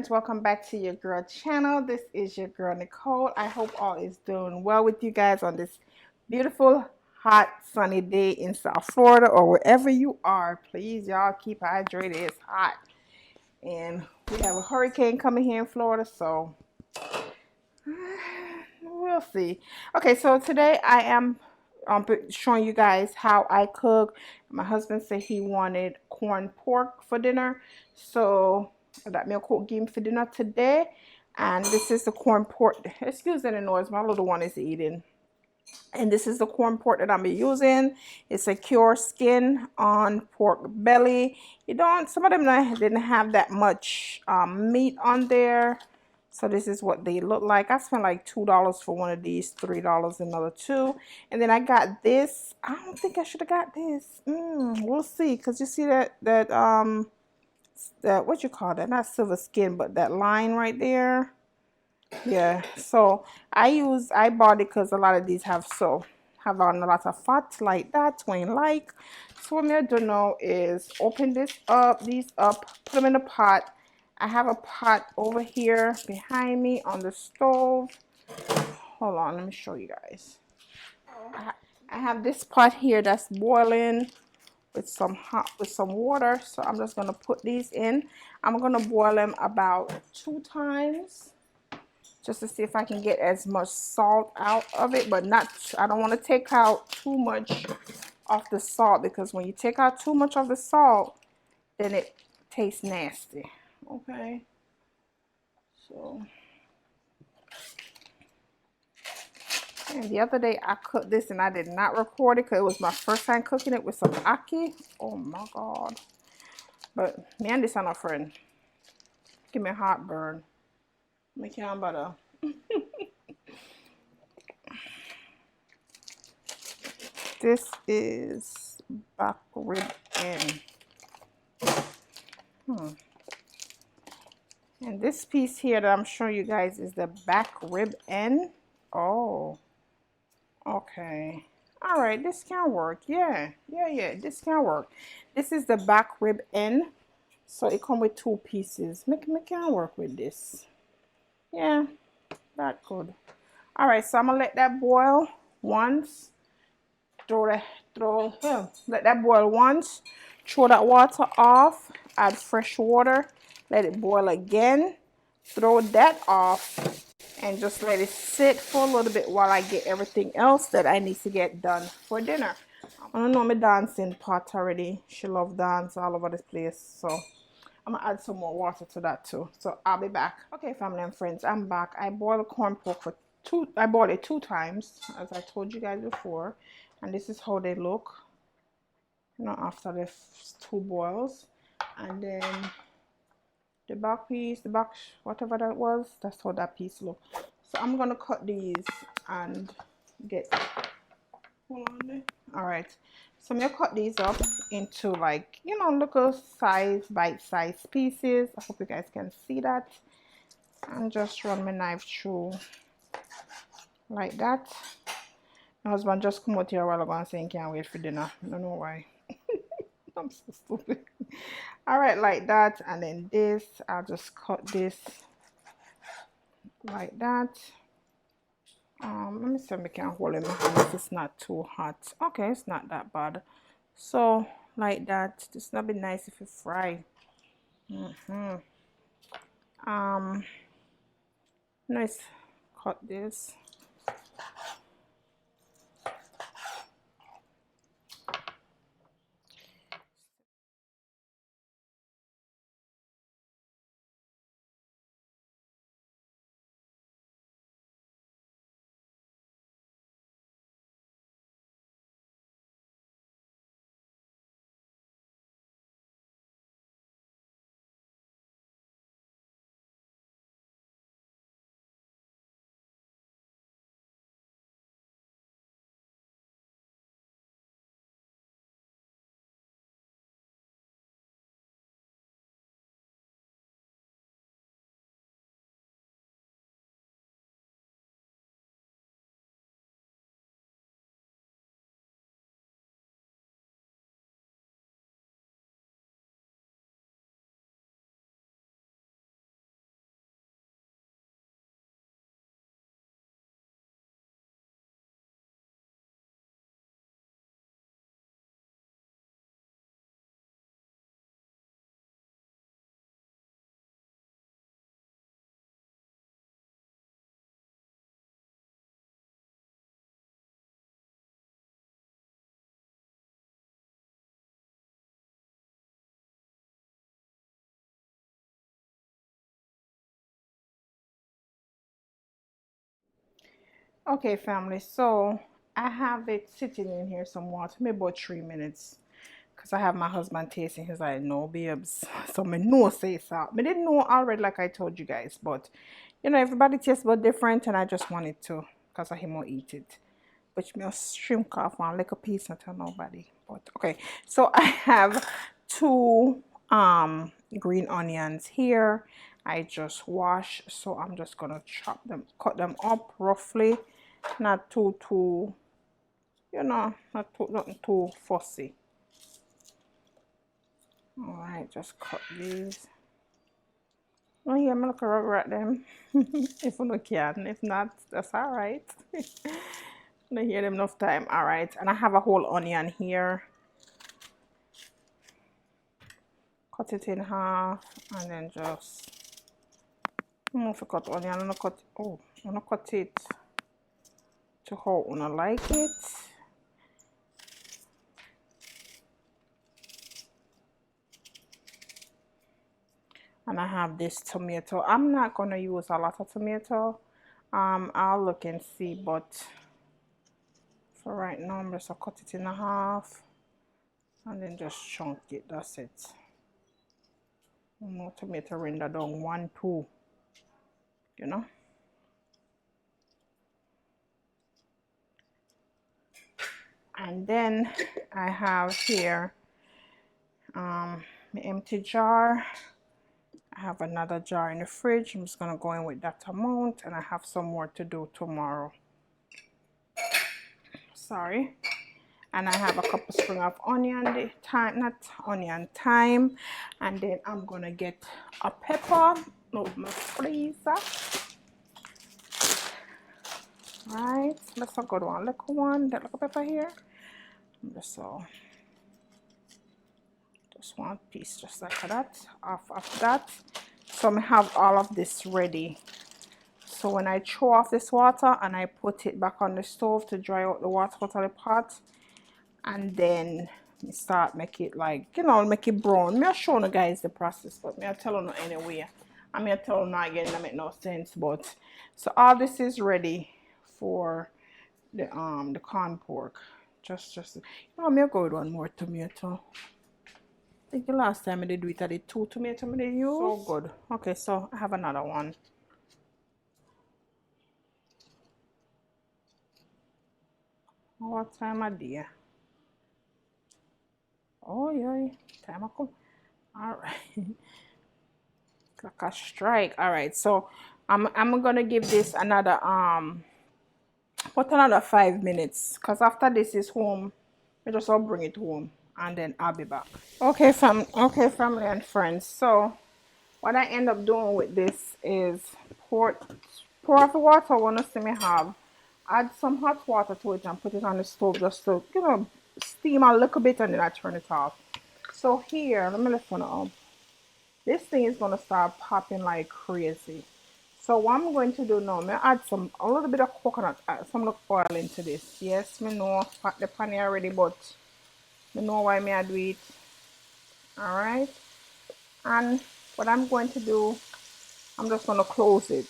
friends, welcome back to your girl channel. This is your girl Nicole. I hope all is doing well with you guys on this beautiful hot sunny day in South Florida or wherever you are. Please y'all keep hydrated. It's hot and we have a hurricane coming here in Florida, so we'll see. Okay, so today I am showing you guys how I cook. My husband said he wanted corn pork for dinner, so that meal cook him for dinner today. And this is the corn pork. Excuse the noise, my little one is eating. And this is the corn pork that I'm using. It's a cured skin on pork belly. You don't, some of them didn't have that much meat on there. So this is what they look like. I spent like $2 for one of these, $3 another two. And then I got this. I don't think I should have got this. We'll see. Because you see that what you call that? Not silver skin, but that line right there. Yeah, so I bought it because a lot of these have on a lot of fat like that, twin like. So what I'm gonna do now is open these up, put them in a pot. I have a pot over here behind me on the stove. Hold on, let me show you guys. I have this pot here that's boiling with some water. So I'm just gonna put these in. I'm gonna boil them about 2 times, just to see if I can get as much salt out of it, but not, I don't want to take out too much of the salt, because when you take out too much of the salt, then it tastes nasty. Okay, so, and the other day I cooked this and I did not record it because it was my first time cooking it with some ackee. Oh my god. But me and this are not friend. Give me a heartburn. Make it on butter. This is back rib end. And this piece here that I'm showing you guys is the back rib end. Oh, okay. All right, this can work. Yeah, this can work. This is the back rib end. So it comes with 2 pieces. Me can work with this. Yeah, that good. All right, so I'm gonna let that boil once. Let that boil once. Throw that water off. Add fresh water. Let it boil again. Throw that off and just let it sit for a little bit while I get everything else that I need to get done for dinner. I don't know my dancing pot already. She loves dance all over this place, so I'm gonna add some more water to that too. So I'll be back. Okay, family and friends, I'm back. I boiled corn pork for I boiled it 2 times, as I told you guys before, and this is how they look, you know, after the 2 boils. And then the back piece, whatever that was, that's how that piece look. So I'm gonna cut these and get, hold on there. All right, so I'm gonna cut these up into, like, you know, little size, bite-sized pieces. I hope you guys can see that. And just run my knife through like that. My husband just come out here a while ago and saying can't wait for dinner. I don't know why. I'm so stupid. All right, like that. And then this, I'll just cut this like that. Let me see if I can hold it if it's not too hot. Okay, it's not that bad. So like that. It's not be nice if you fry. Nice. Cut this. Okay, family, so I have it sitting in here some water, maybe about 3 minutes. Because I have my husband tasting. He's like, no, babes. So me know say so. I didn't know already like I told you guys. But, you know, everybody tastes but different. And I just wanted to. Because I him will eat it. But me shrink off one like a piece not tell nobody. But, okay. So I have two green onions here. I just wash. So I'm just going to chop them. Cut them up roughly. Not too, you know, nothing too fussy. Alright, just cut these. Oh yeah, I'm gonna regret them. If you can. If not, that's alright. I'm gonna hear them enough time. Alright, and I have a whole onion here. Cut it in half and then just I'm gonna cut onion. I'm gonna cut it to how I like it. And I have this tomato. I'm not gonna use a lot of tomato. I'll look and see, but for right now I'm just gonna cut it in half and then just chunk it. That's it. No tomato render down 1 2, you know. And then I have here my empty jar. I have another jar in the fridge. I'm just gonna go in with that amount, and I have some more to do tomorrow. Sorry. And I have a couple spring of onion, not onion, thyme, and then I'm gonna get a pepper out my freezer. Right, that's a good one. Look one, that little pepper here. Just so, just one piece, just like that. Off of that. So I have all of this ready. So when I throw off this water and I put it back on the stove to dry out the water out of the pot, and then start make it like, you know, make it brown. Me I show you guys the process, but me I tell you anyway. I mean I tell you again, that make no sense. But so all this is ready for the corn pork. Just you know, me I go with one more tomato. I think the last time I did it, I did 2 tomatoes I did use. So good. Okay, so I have another one. What time of day? Oh yeah, time I come. Alright. Like a strike. Alright, so I'm gonna give this another put another 5 minutes, because after this is home, I just will bring it home and then I'll be back. Okay, family and friends. So what I end up doing with this is pour off the water I want to see me have. Add some hot water to it and put it on the stove just to, you know, steam a little bit and then I turn it off. So here, let me lift one up. This thing is gonna start popping like crazy. So what I'm going to do now, I'm gonna add a little bit of coconut, some oil into this. Yes, me know the pan already, but me know why me I do it. All right, and what I'm going to do, I'm just gonna close it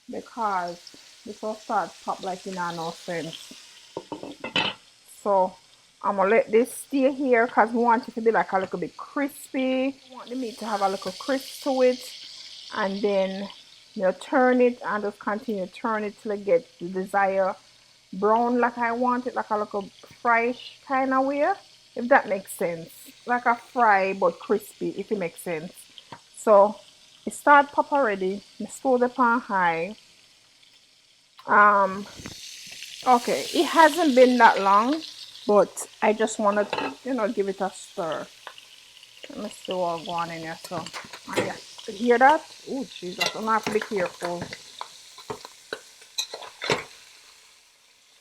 because this will start pop like in no sense. So I'm gonna let this stay here because we want it to be like a little bit crispy. We want the meat to have a little crisp to it, and then you turn it and just continue to turn it till it gets the desired brown like I want it, like a little fryish kind of way, if that makes sense. Like a fry but crispy, if it makes sense. So it start pop already. I stove the pan high. Um okay, it hasn't been that long, but I just want to, you know, give it a stir. Let me see what's going on in here. So yeah, you hear that? Oh Jesus, I'm gonna have to be careful.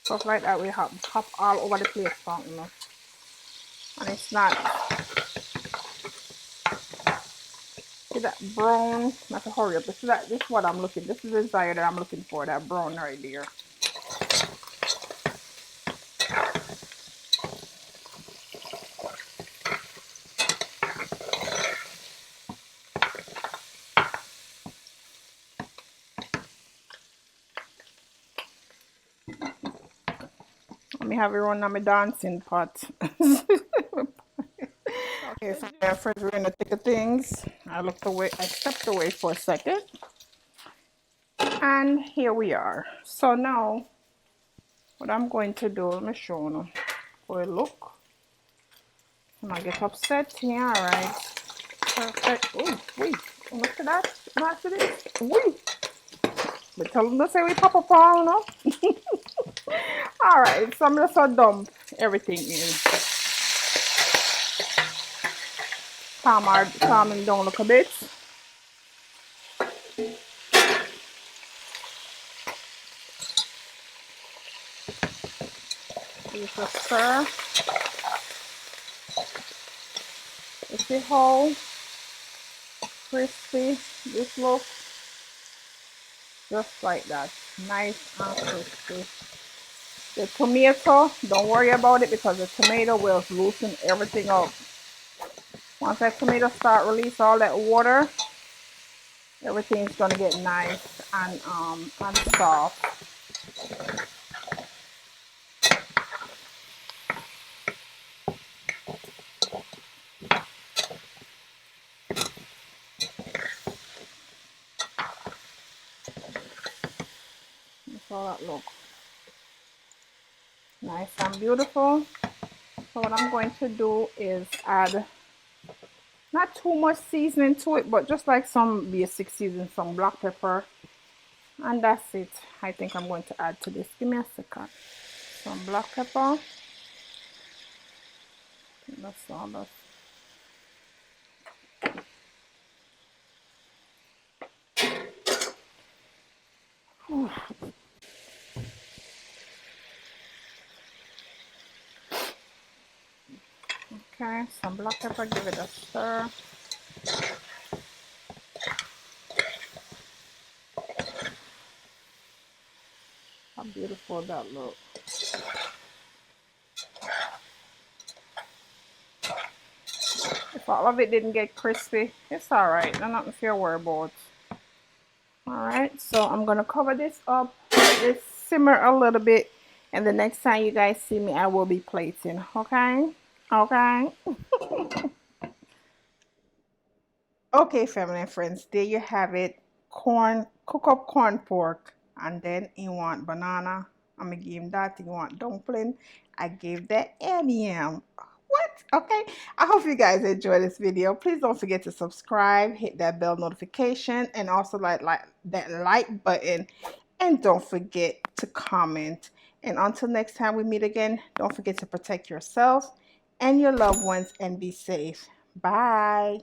Stuff like that we have pop all over the place, you know. And it's not, see that brown, not to hurry up. This is what I'm looking, this is the desired that I'm looking for, that brown right there. me have it run on my dancing pot. Okay, so my friends, we're in the thick of things. I looked away, I stepped away for a second, and here we are. So now, what I'm going to do, let me show you how it look. I'm gonna get upset. Yeah, all right. Perfect. Oh, wait. Look at that. Look at this. Wait. But tell them to say we pop up all, no? All right. So I'm just gonna dump everything in. Calm him down a little bit. Just a stir. You see how crispy this looks? Just like that. Nice and crispy. The tomato, don't worry about it because the tomato will loosen everything up. Once that tomato start release all that water, everything's gonna get nice and soft. That's all that look. Nice and beautiful. So what I'm going to do is add not too much seasoning to it, but just like some basic seasoning, some black pepper, and that's it. I think I'm going to add to this. Give me a second. Some black pepper. That's all that. Okay, some black pepper, give it a stir. How beautiful that looks. If all of it didn't get crispy, it's alright. There's nothing to worry about. Alright, so I'm going to cover this up, let this simmer a little bit, and the next time you guys see me, I will be plating. Okay? Okay? Okay, family and friends, there you have it. Cook up corn pork, and then you want banana, I'm gonna give him that. You want dumpling, I gave that yam. What? Okay, I hope you guys enjoy this video. Please don't forget to subscribe, hit that bell notification, and also like that like button, and don't forget to comment. And until next time we meet again, don't forget to protect yourself and your loved ones and be safe. Bye.